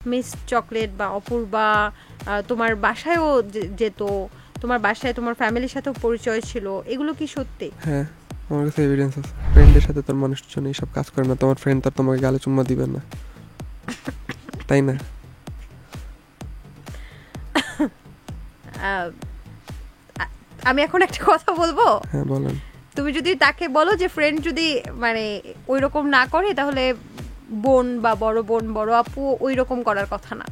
Miss chocolate বা অপূর্বা তোমার বাসায়ও যেত, তোমার বাসায় তোমার ফ্যামিলির সাথেও পরিচয় ছিল, এগুলো কি সত্যি? হ্যাঁ, আমার কাছে এভিডেন্স আছে। ফ্রেন্ডের সাথে তোর মানুষজন এইসব কাজ করে না। তোমার ফ্রেন্ড তার তোমাকে গালে চুম্মা দিবে না, তাই না? আমি এখন একটা কথা বলবো। হ্যাঁ বলেন। তুমি যদি তাকে বলো যে ফ্রেন্ড যদি মানে ওই রকম না করে, তাহলে বোন বা বড় বোন বড় আপু ওই রকম করার কথা না।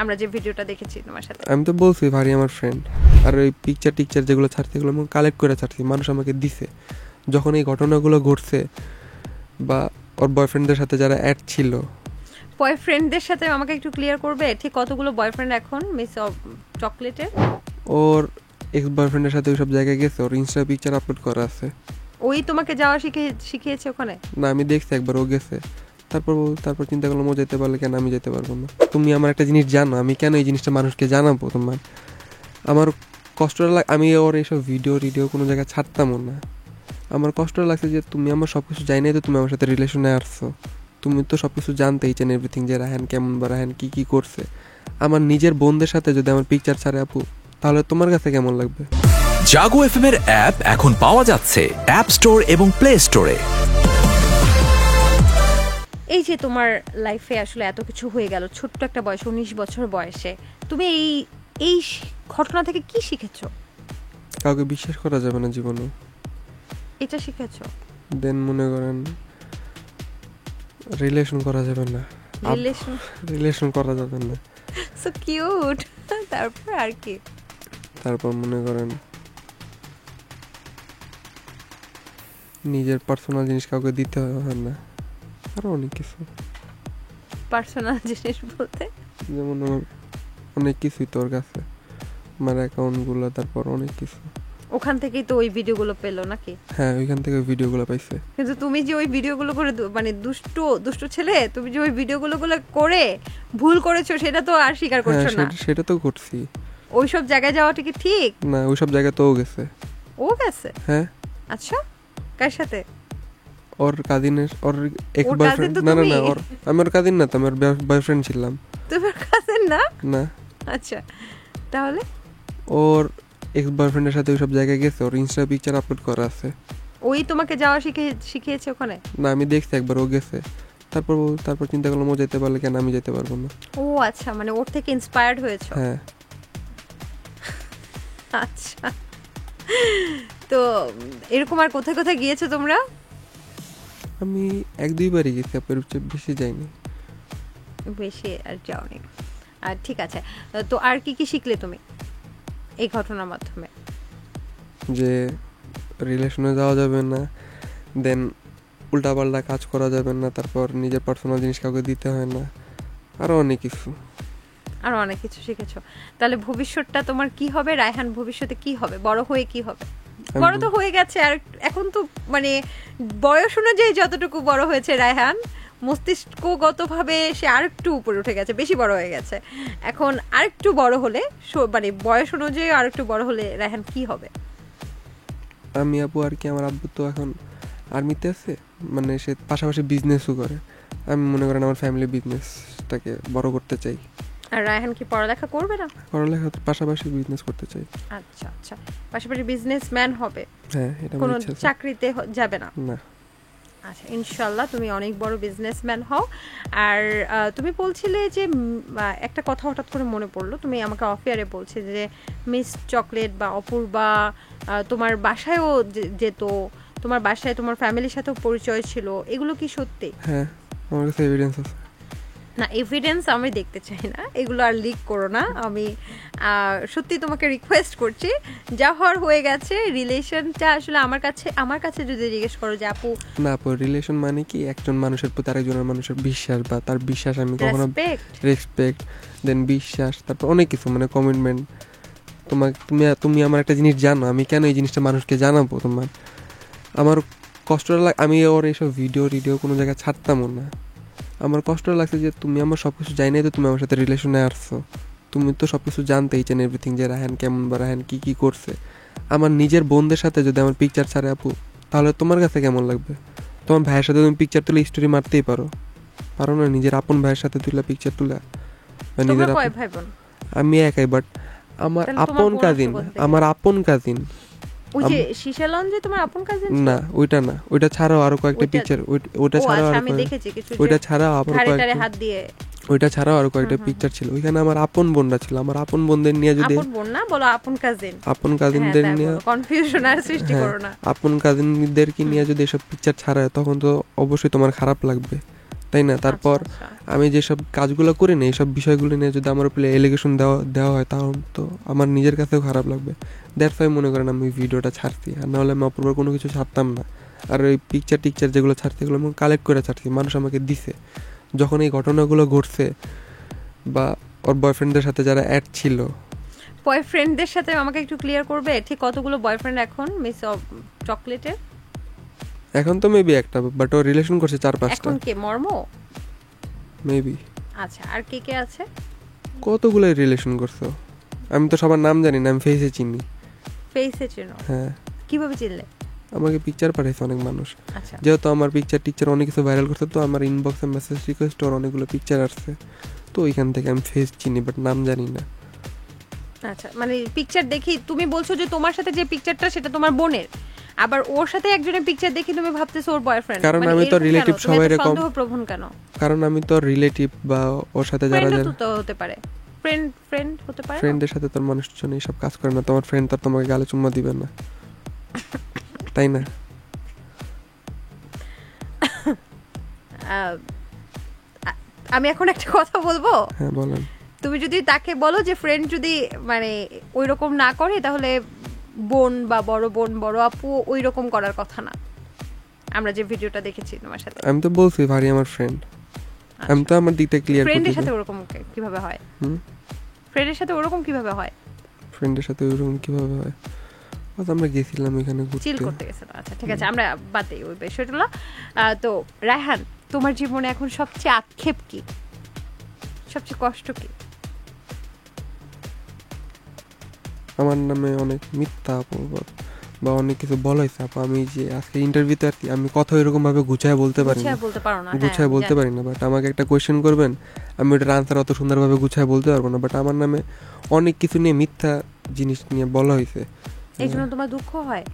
আমরা যে ভিডিওটা দেখেছি তোমার সাথে, আমি তো বলছি ভারী আমার ফ্রেন্ড। আর ওই পিকচার যেগুলো ছাড়ছি এগুলো আমি কালেক্ট করে ছাড়ছি, মানুষ আমাকে দিছে। যখন এই ঘটনাগুলো ঘটছে বা ওর বয়ফ্রেন্ডদের সাথে যারা অ্যাড ছিল। বয়ফ্রেন্ডদের সাথে আমাকে একটু ক্লিয়ার করবে ঠিক কতগুলো বয়ফ্রেন্ড এখন মিস চকলেটের? ওর এক্স বয়ফ্রেন্ডের সাথে ওইসব জায়গায় গেছে, ওর ইনস্টা পিকচার আপলোড করা আছে। ওই তোমাকে যাওয়া শিখিয়েছে ওখানে? না, আমি দেখছি একবার ও গেছে। তারপর চিন্তা করলাম ও যেতে পারলে কেন আমি যেতে পারবো না। তুমি আমার একটা জিনিস জানো, আমি কেন এই জিনিসটা মানুষকে জানাবো? তোমার আমার কষ্টটা আমি ওর এইসব ভিডিও কোনো জায়গায় ছাড়তামও না। আমার কষ্টটা লাগছে যে তুমি আমার সব কিছু জানি, তো তুমি আমার সাথে রিলেশনে আসছো, তুমি তো সব কিছু জানতে ইচ অ্যান্ড এভরিথিং, যে রায়হান কেমন বা রায়হান কী করছে। আমার নিজের বোনদের সাথে যদি আমার পিকচার ছাড়ে আপু, তাহলে তোমার কাছে কেমন লাগবে? জাগো এফএম এর অ্যাপ এখন পাওয়া যাচ্ছে অ্যাপ স্টোর এবং প্লে স্টোরে। এই যে তোমার লাইফে আসলে এত কিছু হয়ে গেল ছোট্ট একটা বয়সে, 19 বছর বয়সে, তুমি এই ঘটনা থেকে কি শিখেছো? কাউকে বিশ্বাস করা যাবে না জীবনে, এটা শিখেছো। দেন মনে করেন রিলেশন করা যাবে না, রিলেশন করা যাবে না। So cute. তারপর আর কি? তারপর মনে করেন নিজের পার্সোনাল জিনিস কাউকে দিতে হয় না, আরো অনেক কিছু। পার্সোনাল জিনিস বলতে যেমন আমার অনেক কিছুই তোর কাছে, আমার অ্যাকাউন্টগুলো, তারপর অনেক কিছু। ওখান থেকেই তো ওই ভিডিওগুলো পেলো নাকি? হ্যাঁ, ওইখান থেকে ভিডিওগুলো পাইছে। কিন্তু তুমি যে ওই ভিডিওগুলো করে মানে দুষ্ট ছেলে, তুমি যে ওই ভিডিওগুলো করে ভুল করেছো সেটা তো আর স্বীকার করছো না। সেটা তো করছি। ওইসব জায়গায় যাওয়াটা কি ঠিক না? ওইসব জায়গায় তো ও গেছে। ও গেছে? হ্যাঁ। আচ্ছা, কার সাথে? ওর কাজিনের, ওর এক্স বয়ফ্রেন্ড। না, ওর আমি ওর কাজিন না, তো আমার বয়ফ্রেন্ড ছিলাম। তোমার কাজিন না? না। আচ্ছা, তাহলে ওর এক্স বয়ফ্রেন্ডের সাথে ওইসব জায়গায় গেছে, ওর ইনস্টা পিকচার আপলোড করা আছে। ওই তোমাকে যাওয়া শিখিয়েছে ওখানে? না, আমি দেখছি একবার ও গেছে। তারপর চিন্তা করলাম ও যেতে পারলে কেন আমি যেতে পারবো না। ও আচ্ছা, মানে ওর থেকে ইন্সপায়ার্ড হয়েছে। হ্যাঁ। আচ্ছা, তো এরকম আর কোথায় কোথায় গিয়েছো তোমরা? আমি 1-2বারই গেছি, আপনার বেশি যাইনি। বেশি আর যাওনি। আর ঠিক আছে, তো আর কি কি শিখলে তুমি এই ঘটনার মাধ্যমে? যে রিলেশনে যাওয়া যাবে না, দেন উল্টাপাল্টা কাজ করা যাবে না, তারপর নিজের পার্সোনাল জিনিস কাউকে দিতে হয় না, আরও অনেক কিছু। আরো অনেক কিছু শিখেছো। তাহলে ভবিষ্যৎটা তোমার কি হবে? রায়হান ভবিষ্যতে কি হবে? বড় হয়ে কি হবে? বড় তো হয়ে গেছে, আর এখন তো মানে বয়স অনুযায়ী যতটুকু বড় হয়েছে রায়হান, মস্তিষ্কগতভাবে সে আরেকটু উপরে উঠে গেছে, বেশি বড় হয়ে গেছে। এখন আরেকটু বড় হলে, মানে বয়স অনুযায়ী আরেকটু বড় হলে রায়হান কি হবে? আমি আপু আর কি, আমার আব্বু তো এখন আর্মিতে আছে, মানে সে পাশাপাশি বিজনেসও করে। আমি মনে করেন আমার ফ্যামিলি বিজনেসটাকে বড় করতে চাই। আর রায়হান কি পড়ালেখা করবে না? পড়ালেখা পাশাপাশি বিজনেস করতে চাই। আচ্ছা আচ্ছা, পাশাপাশি বিজনেসম্যান হবে? হ্যাঁ, এটা কোনো চাকরিতে যাবে না? না। আচ্ছা, ইনশাল্লাহ তুমি অনেক বড় বিজনেসম্যান হও। আর তুমি বলছিলে যে একটা কথা হঠাৎ করে মনে পড়লো, তুমি আমাকে অফ এয়ারে বলছে যে মিস চকলেট বা অপূর্বা তোমার বাসায়ও যেত, তোমার বাসায় তোমার ফ্যামিলির সাথেও পরিচয় ছিল, এগুলো কি সত্যি? হ্যাঁ, আমার কাছে এভিডেন্স আছে। না, এভিডেন্স আমি দেখতে চাই না, এগুলো আর লিক করো না। আমি সত্যি তোমাকে রিকোয়েস্ট করছি, যা হওয়ার হয়ে গেছে। রিলেশনটা আসলে আমার কাছে যদি জিজ্ঞেস করো যে আপু, না আপু, রিলেশন মানে কি একজন মানুষের প্রতি আরেকজনের মানুষের বিশ্বাস, বা তার বিশ্বাস আমি কখনো রেসপেক্ট, দেন বিশ্বাস, তারপর অনেক কিছু, মানে কমিটমেন্ট। তুমি আমার একটা জিনিস জানো, আমি কেন এই জিনিসটা মানুষকে জানাবো? তোমার আমার কষ্টটা আমি ওর এইসব ভিডিও কোনো জায়গায় ছাড়তামও না। আমার কষ্টটা লাগছে যে তুমি আমার সব কিছু জানি, তো তুমি আমার সাথে রিলেশনে আসছো, তুমি তো সব কিছু জানতে ইচ অ্যান্ড এভরিথিং, যে রায়হান কেমন বা রায়হান কী করছে। আমার নিজের বোনদের সাথে যদি আমার পিকচার ছাড়ে আপু, তাহলে তোমার কাছে কেমন লাগবে? তোমার ভাইয়ের সাথে তুমি পিকচার তুলে স্টোরি মারতেই পারো, পারো না নিজের আপন ভাইয়ের সাথে তুলা পিকচার তুলা বা তোমরা নিজের কয় ভাই বোন? আমি একাই, বাট আমার তাহলে তোমার আপন বোন কাজিন, আসছে কোথা থেকে? আমার আপন কাজিন ওই যে শিশা লঞ্চে তোমার আপন কাজিন? না, ওইটা না, ওইটা ছাড়াও আরো কয়েকটা ওইটা- পিকচার, ওইটা ও ছাড়াও আচ্ছা, আরো আমি দেখেছি কিছু যে ওইটা ছাড়াও আবার ধারে টারে কয়েকটা, হাত দিয়ে। ওইটা ছাড়াও আরো কয়েকটা পিকচার ছিল। ওইখানে আমার আপন বোনরা ছিল, আমার আপন বোনদের নিয়ে যদি আপন বোন না বলো, আপন কাজিন। আপন কাজিনদের নিয়ে, কনফিউশন আর সৃষ্টি হ্যাঁ, করো না। আপন কাজিনদেরকে নিয়ে যদি এসব পিকচার ছাড়ায় তখন তো অবশ্যই তোমার খারাপ লাগবে, তাই না? তারপর আচ্ছা, আচ্ছা। আমি যেসব কাজগুলো করি না, এইসব বিষয়গুলো নিয়ে যদি আমার উপরে এলিগেশন দেওয়া হয় তখন তো আমার নিজের কাছেও খারাপ লাগবে। দ্যাটস ওয়াই মনে করেন আমি ভিডিওটা ছাড়ছি, আর নাহলে আমি অপূর্ব কোনো কিছু ছাড়তাম না। আর ওই পিকচার যেগুলো ছাড়ছি এগুলো আমি কালেক্ট করে ছাড়ছি, মানুষ আমাকে দিছে। যখন এই ঘটনাগুলো ঘটছে বা ওর বয়ফ্রেন্ডদের সাথে যারা অ্যাড ছিল, বয়ফ্রেন্ডদের সাথে আমাকে একটু ক্লিয়ার করবে ঠিক কতগুলো বয়ফ্রেন্ড এখন মিস চকলেটের? এখন তো মেবি একটা, বাট ও রিলেশন করছে 4-5টা এখন কে মর্ম? মেবি। আচ্ছা, আর কে কে আছে? কতগুলো রিলেশন করছো? আমি তো সবার নাম জানি না, আমি ফেসে চিনি। ফেসে চেনো? হ্যাঁ, কিভাবে চিনলে? আমাকে পিকচার পাঠাইছে অনেক মানুষ, আচ্ছা, যেহেতু আমার পিকচার অনেক কিছু ভাইরাল করছে, তো আমার ইনবক্সে মেসেজ রিকোয়েস্ট ওর অনেকগুলো পিকচার আসছে, তো ওইখান থেকে আমি ফেস চিনি বাট নাম জানি না। আচ্ছা, মানে পিকচার দেখি তুমি বলছো যে তোমার সাথে যে পিকচারটা সেটা তোমার বোনের, আবার ওর সাথে একজনের পিকচার দেখি তুমি ভাবতেছো ওর বয়ফ্রেন্ড। কারণ আমি তো রিলেটিভ সবাই রকম, সন্দেহপ্রবণ কেন? কারণ আমি তো রিলেটিভ বা ওর সাথে যারা ফ্রেন্ড যারা তো হতে পারে, ফ্রেন্ড হতে পারে না? ফ্রেন্ডের সাথে তোর মানুষজন এইসব কাজ করে না, তোমার ফ্রেন্ড তো আর তোমাকে গালে চুম্মা দিবে না, তাই না? আমি এখন একটা কথা বলবো। হ্যাঁ বলেন। তুমি যদি তাকে বলো যে ফ্রেন্ড যদি মানে ওই রকম না করে, তাহলে বোন বা বড় বোন বড় আপু ওই রকম করার কথা না। আমরা যে ভিডিওটা দেখেছি তোমার সাথে, আমি তো বলছি ভারী আমার ফ্রেন্ড, আমি তো আমার দিকটা ক্লিয়ার করতে ফ্রেন্ডের সাথে ওরকম কিভাবে হয়? ফ্রেন্ডের সাথে ওরকম কিভাবে হয়? ফ্রেন্ডের সাথে ওরকম কিভাবে হয়? আমরা গেছিলাম এখানে চিল ঘুরতে। করতে গেছে। আচ্ছা ঠিক আছে, আমরা বাদ দিই ওই বিষয়গুলো। তো রায়হান, তোমার জীবনে এখন সবচেয়ে আক্ষেপ কি, সবচেয়ে কষ্ট কি? আমার নামে অনেক মিথ্যা অপবাদ বা অনেক কিছু বলা হয়েছে আপু। আমি যে আজকে ইন্টারভিউতে আর কি, আমি কথা এরকম ভাবে গুছায় বলতে পারি না, গুছায় বলতে পারো না? গুছায় বলতে পারি না। বাট আমাকে একটা কোয়েশ্চেন করবেন, আমি ওটার আনসার অত সুন্দরভাবে গুছায় বলতে পারবো না। বাট আমার নামে অনেক কিছু নিয়ে মিথ্যা জিনিস নিয়ে বলা হয়েছে। এই জন্য তোমার দুঃখ হয়?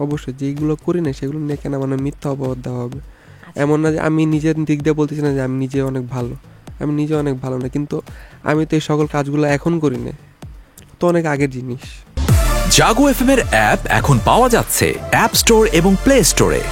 অবশ্যই, যেগুলো করি না সেগুলো নিয়ে কেন আমার নামে মিথ্যা অপবাদ দেওয়া হবে? এমন না যে আমি নিজের দিক দিয়ে বলতেছি না যে আমি নিজে অনেক ভালো, আমি নিজে অনেক ভালো না, কিন্তু আমি তো এই সকল কাজগুলো এখন করি না, তো অনেক আগের জিনিস। জাগো এফএম এর অ্যাপ এখন পাওয়া যাচ্ছে অ্যাপ স্টোর এবং প্লে স্টোরে।